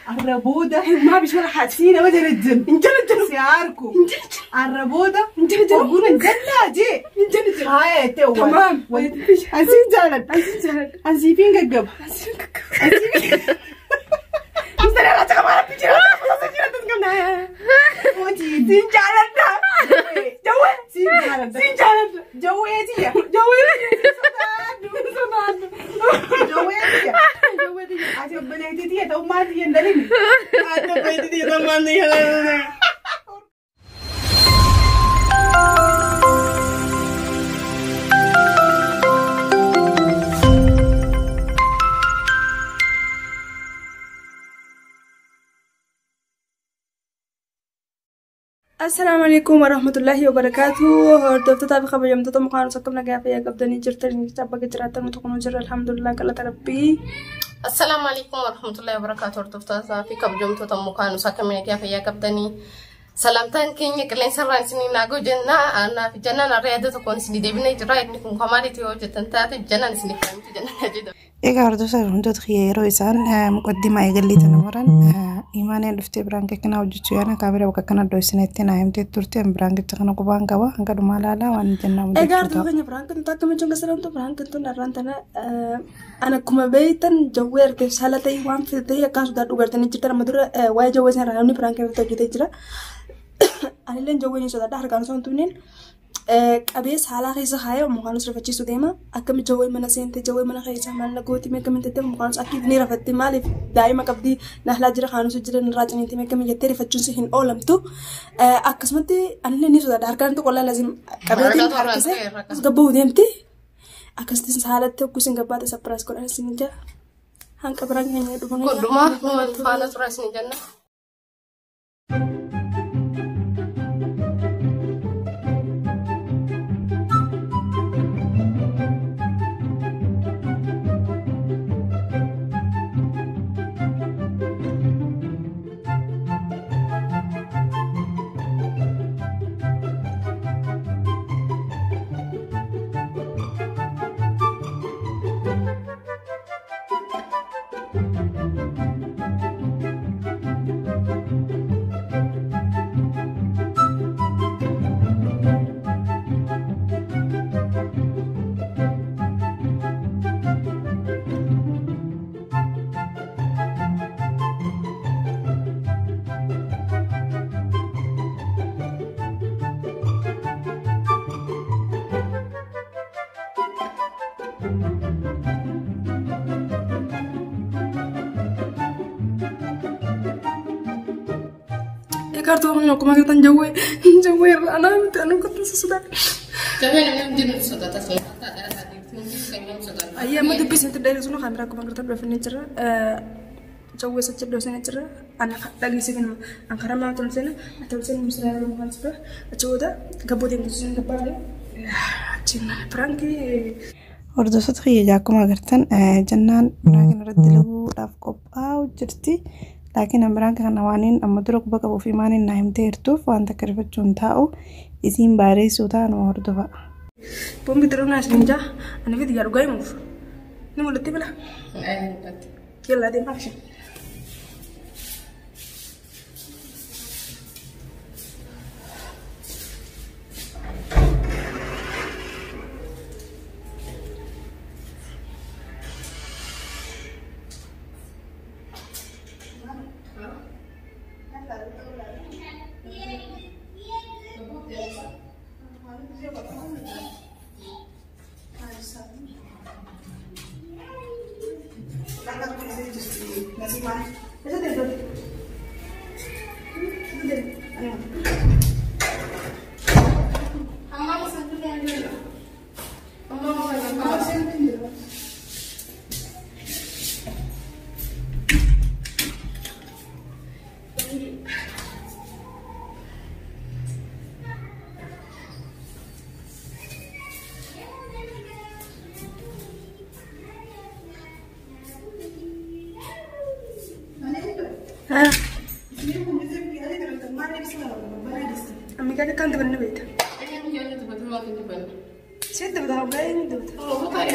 الربودة ما بيشوف حاسينه وجه الجن انجلجل سياركو الربودة أقول انجلاجي انجلجل هاي تو تمام أنسين جالت أنسيفين قجب أنسين لا تكمل بيجي وتي سين جالت جوي سين جالت جوي تيا عشان بنيتي دي تو ما دي ندلني أنت بنيتي دي تو ما دي ندلني السلام عليكم ورحمة الله وبركاته. هردفت تابي خبر يوم تطمو قانو سكبنا قافية قبداني جرتني كتابة جراتن وتقنو جر الحمد لله كلا تربي. السلام عليكم ورحمة الله وبركاته. هردفت تابي خبر يوم تطمو قانو سكبنا قافية قبداني سلامتان كيني كلين سران سنين ناقو جنة أنا في جنة نريادة تكون سني ديبني جرايد نكون كمالي تيو جتنتات جنة سني فهمت جنة جدا. إيجا هردوسا هندوت خيارو إسان مقدمة إيجالي تنورن إيماني لفتي برانك كنا وجدتو أنا كابيرا وكنا دوسنتين أيمتي تورتين برانك تكنا كوبان كوا هنكا دومالا وان جنة مدرسة. إيجا هردو كنا برانك نتاكم من جنة سلام تو برانك تو نرانتنا أنا كم بيتن جوير كسالتي وان في تي كاسو دارو برتني جتر مدرة واي جوير سان راني برانك رتاجي تجرا أنا لين جويني سودا دهر كانوا سونتونين أبيس حالا خيسة خايا ومقالو سرفتشي سوديما أكمل جوي منا سينتي جوي منا خيسة مالنا قوتي ميكا من تتم مقالو أكيد نيرا فتي مالي دائما كبدي نحلا جرا خانو سجرا نراجع نينتي ميكا من يتري فتشون سيهن أولمتو أكسمتي أنا لين نيسودا دهر كانتو كلا لازم أبيتين حركسة قبو ديمتي أكستين سالتي وكسين قبات سبراس كورا سنجا هنك برانك هنيا دوبنا كدوما فانا سراس نجنا كارتو من aku makan jauh أنا كنت سودان جميل من دين سودان تسمع ada tadi mungkin kayaknya sودان ayah mati bisa dari sana kamera aku makan berfurniture jauh saja dosennya cerah anak lagi sih kan angkara mau tulisannya tulisan misalnya rumah sebelah jauh dah gabutin tulisan kepala cina Franky هردوسا خيا جاكم أقرتن جنان لكن رد له رافقب أو جرتي لكن أمبرانك كنوانين أما دروك بقى وفي مانين نايم تيرتو فأنت كرفت جنتاو إسين باري سوتان وهردوها بوم بترونا أسمنجا أنا في ديارو جاي موف نمو لتي بلا يلا دي ماكشن Amiga que canta bene vita. Senti da bene tutto. Oh, vai.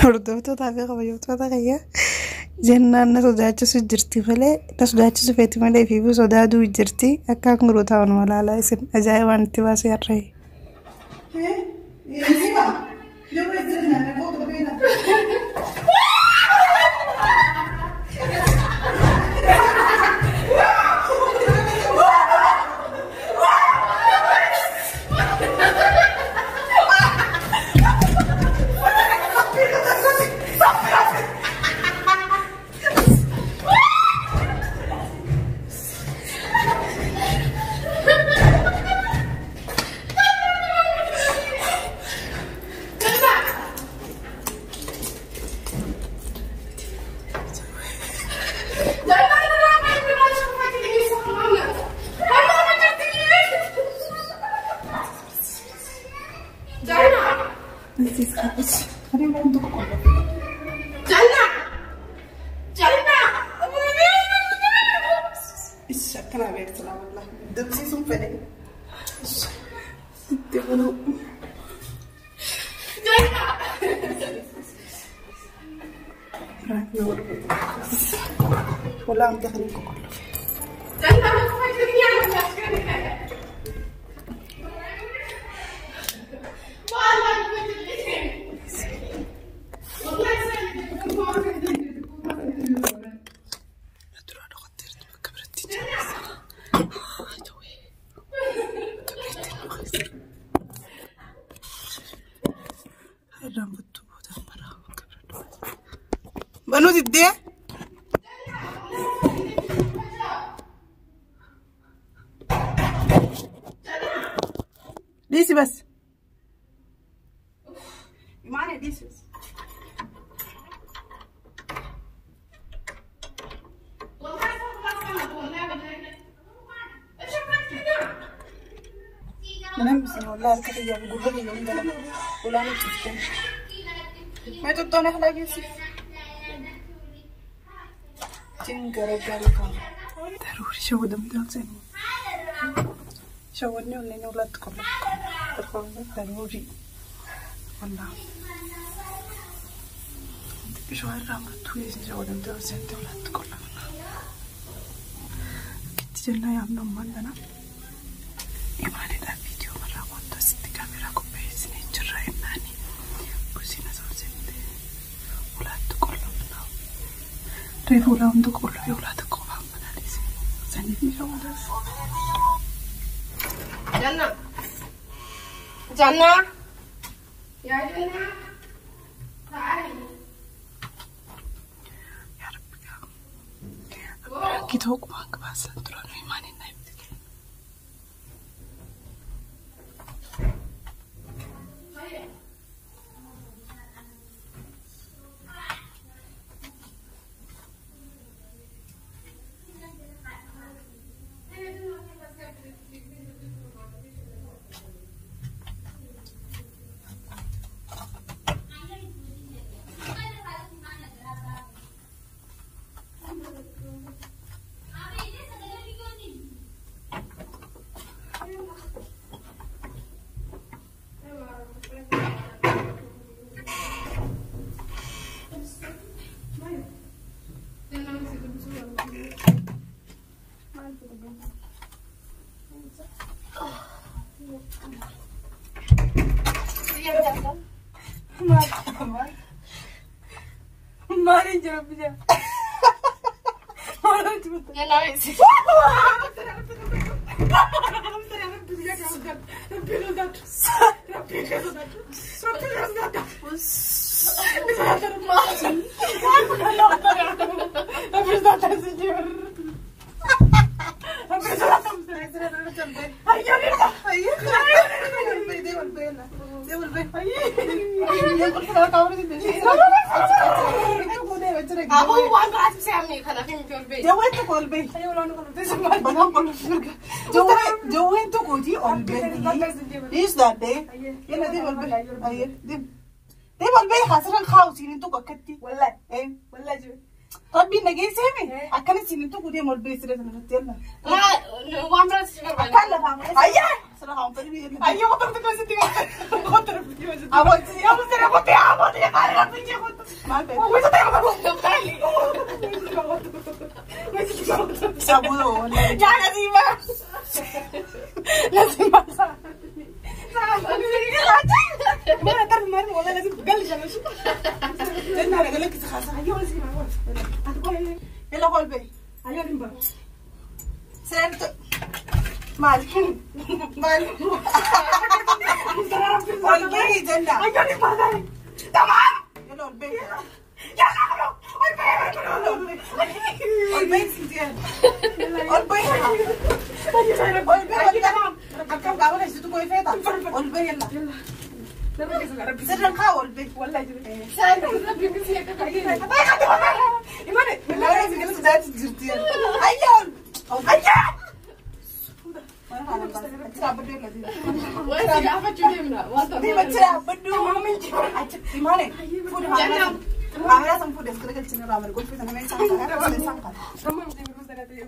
hordoftoota fi kabajamtoota kiyya jennaan na sodaachisu jirti malee na sodaachisu feeti malee fi sodaaduu jirti akka nguruu ta'an malaalaa isin ajaa'ibaan itti baasee harree. ولا عم دخل بنو تدي ديسي بس معنا ديسي بس نلمس والله الكتيجة بقول لي يوم ده ولا نشوفه ما تطلع نحلا جيسي تنقر الجالكم ضروري شو دم دلسين شودني ولا نولد كلكم ضروري والله بشو هالرامة تويس شو دم دلسين تولد كلكم كنت جلنا يا ابن أمنا إيماني ده فيديو مرة وانت ستي كاميرا كوبيسني جرى إيماني بسينا زوجين ولد كلكم ريف ولا عندك كله يولادك وهم ناليسي زني في شغلة جنة جنة يا جنة تعالي يا رب أكيد هو كمان بس ترى إيماني نايم تكين Mari jawab aja. Orang cepet. Ya nangis. Aku uang beras siamnya karena film film. Jauhin tuh kolbe. Jauhin tuh koji olbe. Is that day? Yalla deh olbe. Aye. Deh olbe khasran khaw sinin tuh kakati. Wallah. Wallah jo. Rabbi nagi semi. Akan sinin tuh kudi olbe sire sana tella. Uang beras siapa? Kalla faham. Aye. Sana khaw tadi. Aye kotor tuh kasih tiga. Kotor video aja. Abang sih, abang sih aku tiap abang dia karena pinjam kotor. Maaf. Aku itu tiap abang. Sabulo. Jangan sih mas. Lazim masa. Mana taruh mana? Wala lazim gal jangan sih. Jangan ada lagi sekarang. Ayo sih mas. Aku ini. Hello kolbe. Ayo rimba. Serto. Mal. Kolbe janda. Ayo rimba. Tamam. Hello kolbe. Ya lah. Olbay sintiyan. Olbay. Olbay yalla. Akam gawa kasi tu koy feta. Olbay yalla. Sirran ka olbay. Wallahi. Sai rabbi bisi ka kay. Imane. Wallahi sigala sadati jirtiyan. Ayyon. Ayya. Wah, siapa cuci mana? Di baca bedu. Imane. Food mana? Ahora son food es que el chino ramar golpe también me saca, me saca. Kamu mesti berusaha nanti ya.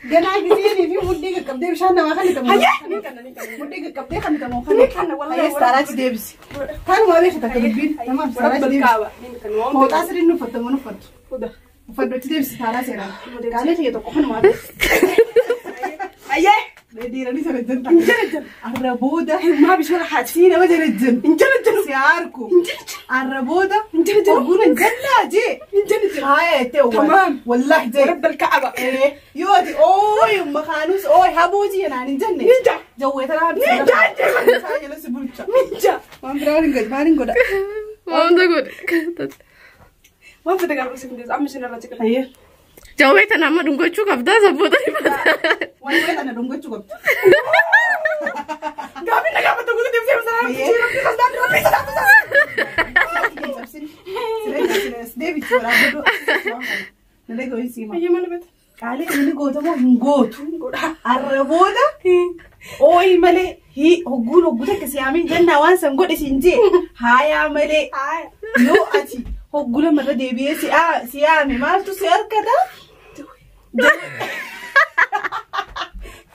Gana gizi ni mudi ke kabde bishana wa khali kamu mudi ke kabde khali kamu khali wallahi starach debs kan wa bikh takbir tamam starach debs ho tasrin nu fatta munu fatta khuda fatta debs starach era gale ke to kon ma aye ديراني سرجن انجلجن الربوده ما بيشوف حد فينا ما جرجن انجلجن سياركو الربوده انجلجن قول انجلاجي انجلجن هاي تو تمام والله زي رب الكعبه ايه يودي اوي ام خانوس اوي هابوجي انا انجن نينجا جوي ترى نينجا هاي لا سبوتشا نينجا ما برارين غدا ما تقول ما في تقرب سكندس امشي نراجع ايه جويت انا ما دنگوچو كبدا زبودا والله انا دنگوچو كبدا غابي نغا بتقول دي في مسرا ديفيد ولا بدو ندغو يسيما اي من بيت قالي اني غوتمو غوت الربودا اوي ملي هي هغولو كسيامين جنة وانسن غودي سينجي هايا ملي يو اتي هغولو مره ديبي سيامي مالتو سيار كدا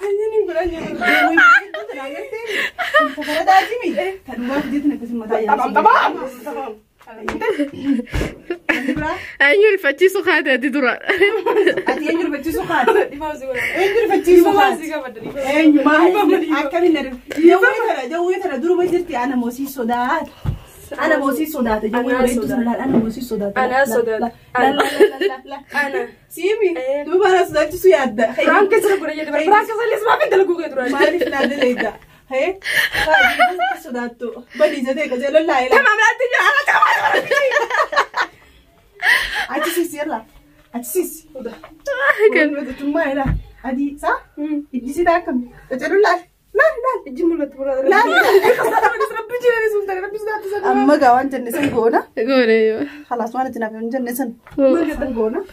هيني براني أيوة الفتيس وخادة دي درا. أيوة الفتيس وخادة. أيوة الفتيس وخادة. أيوة ما أكمل نرى. جوي ترى درو بجرتي أنا موسي سودات. أنا موسي سودات. أنا موسي سودات. أنا سودات. لا لا لا لا أنا. سيمي. دو مرة سودات سويادة. فرانك سر برا يجي فرانك سر لسه ما في دلقو كده. ما أعرف نادي ليدا. هي. هاي سوداتو. بدي زده كذا لا لا. تمام لا تيجي أنا تمام. أتسيس يلا. أتسيس. وده. كان ثم هنا. أدي صح؟ إدي سيدا كم. تجرب لا. لا الجملة تبرر لا أما قوان جنسن قونا قول أيوة خلاص وانا تنافي من جنسن ما جدا قونا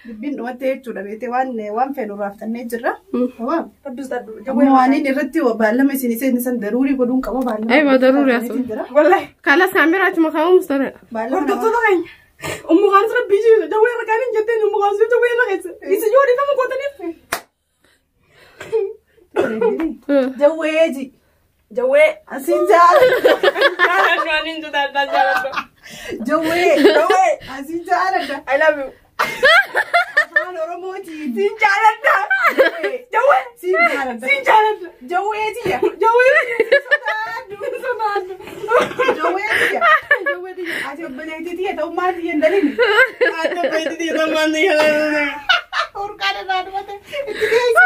Dubbiin dhumatti jechuudha beekte waan feenu raaftannee jirra. Tamam. Rabbis dadhu. Waan inni irratti baallama isin san daruurii godhuun qaba baallama. Aywa daruurii asuma. Wallahi. Kala saamiraati makaa'u mustara. Hordoftoota keenya. Ummu Khaanis rabbii jiru jawwee irra kaaniin jettee ummu Khaanis jawwee irra keessa. Isi yoo dhiifama gootaniif. Jawweeji. Jawwee. Asin jaalladha. Jaaladhu aniin jaaladhu. Jawwee. Asin jaalladha. I love you. Afaan Oromooti. Sin jaalladha. Jawwee. Sin jaalladha. Sin jaaladha. Jawweetiya. Jawwee. Sodaadhu. Jawweetiya. Jawweetiya. Ati obboleettiitii ta'u maatii hin dalini. Ati obboleettiitii ta'u maatii hin dalini. Urkaan irraa dhumate. Itti dhiyeessi.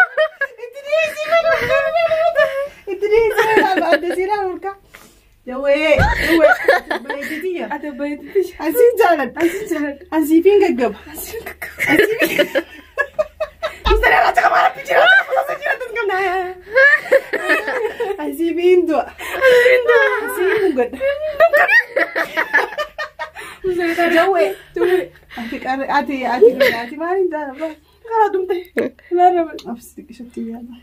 Itti dhiyeessi. Adda siinaa urkaa. Jawwee. Obboleettiitii. Ati obboleettiitii. Asin jaalladha. Ansiifiin gaggaba. Mustara irraa caqamaa rabbi jira. Ansiifiin du'a. Ansiifiin godha. Jawwee. Ati maaliin jaalladha? Karaa dumte. Laala. Absi qishatti yaada.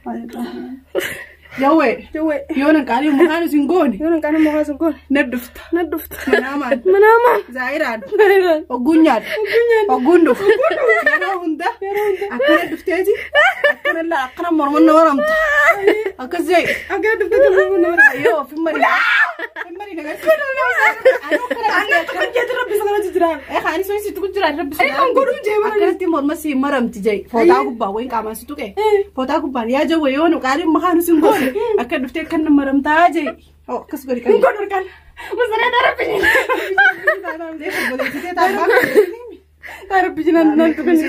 Jawwee. Jawwee. Yoona qaali mukaan sin goone. Yoona qaali mukaan sin goone. Nadufta. Manaamaan. Zaayiraan. Ogguunyaadha. Ogguundu. Yeroo hunda. Akkana dufteeti. Akkana mormanna waramta. Akkas jee. Akkana dufteeti mormanna waramta. Yoo fimmari. Fimmari akkanatti morma si maramti jee. Footaa gubbaa wayin qaamaan si tuqe. Footaa gubbaan yaa jawwee yoona qaali mukaan sin goone. Akka dhuftee kan nama maramtaa jee. Akkas godhi kan. Godhu kan. Musaree darabbiin. Darabbi jinan nan tukani.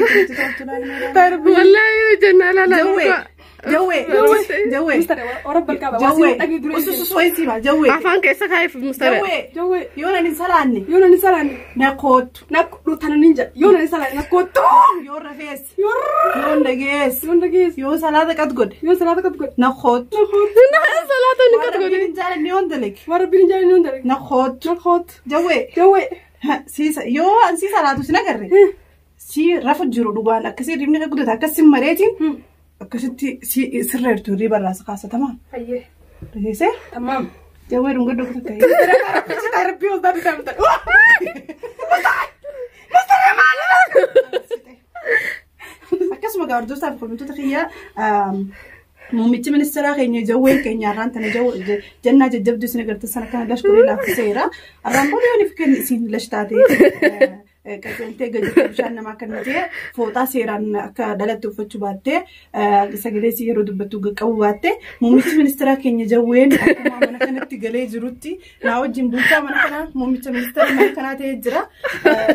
Darabbi. Wallahi jannaa lala. Jawwee. Mustara orang berkaba. Jawwee. Usus waisiima jawwee. Afaan keessa kaayif mustara. Jawwee. Yoona ni salaanne. Na kootu. Na dhutana ninja. Yoona ni salaanne na kootu. Yoo rafees. Yoon dhagees. Yoo salaata qad godhe. Na kootu. Na salaata ni qad godhe. Warra jaalan ni ondalek. Na kootu. Jawwee. Yoo si salaatu sin agarre. Si rafu jiru dhugaan akkasii ribni kan guddata akkas sin mareetiin. Akkasitti sirra jirtu ribarraas kaasatamaa. Hayyee. Dhageessee? Tamam. Jawwee dhunga dhugata ta'e. Darabbii osoo bitamta. Akkasuma gaardootaaf komitoota kiyyaa muummichi ministeeraa keenya jawween keenya irraan tana jannaa jajjabduu isin agartan sana kana lashkurii laaffiseera. Arraan booda yoon ifkeen isin lash taatee qaceeltee gadi bishaan namaa kan ta'e fooxaa seeraan akka dhalatti uffachuu baattee sagalee si yeroo dubbattu qabu baattee muummichi ministeeraa keenya jawween akkuma mana kanatti galee jirutti naa wajjin bulchaa mana kanaa muummicha ministeera mana kanaa ta'ee jira.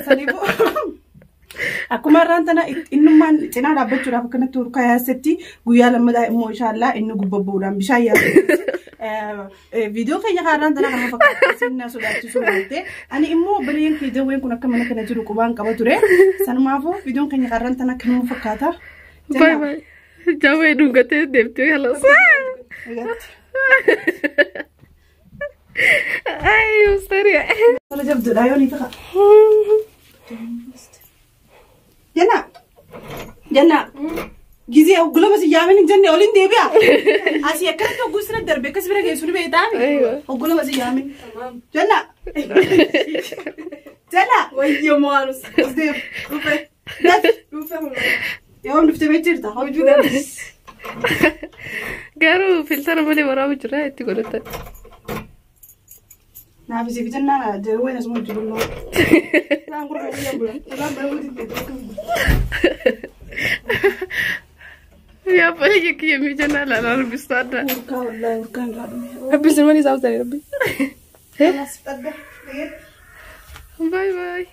Saniifuu akkuma irraan tana innummaan cinaa dhaabbachuudhaaf akkanatti urkaa yaasetti guyyaa lammataa immoo inshaallah inni gubbabbuudhaan bishaan yaasetti viidiyoo keenya kaarraan tana kana fakkaatu sinna sodaachisuu baate ani immoo obboleeyyan kee jawween kun akka mana kana jiru qubaan qaba ture sanumaafuu viidiyoon keenya kaarraan tana kanuma fakkaata. Bye bye. Jawwee dhungatee deemtee halas. Ay, ustaria. Sala jabduudha yoo ni ta'a. Janna gizi ogulama si yamin janne olin debiya asi akkanatti ogusra darbe kas bira geessu ni beetaami ogulama si yamin janna Wayyo mo'anus. usdeef dhufe yoo dhufte beektirta hojii dhabis Garuu filtara malee waraabaa jira itti godhatan. naaf si janna jawween asuma jirulloo naan gurra biyya bulan naan Ya boleh je kiye mi jana la la bistada. urkaa wallahi urkaan gaadhume Rabbi sirmanii isaa uffatan rabbi. Bye Bye bye.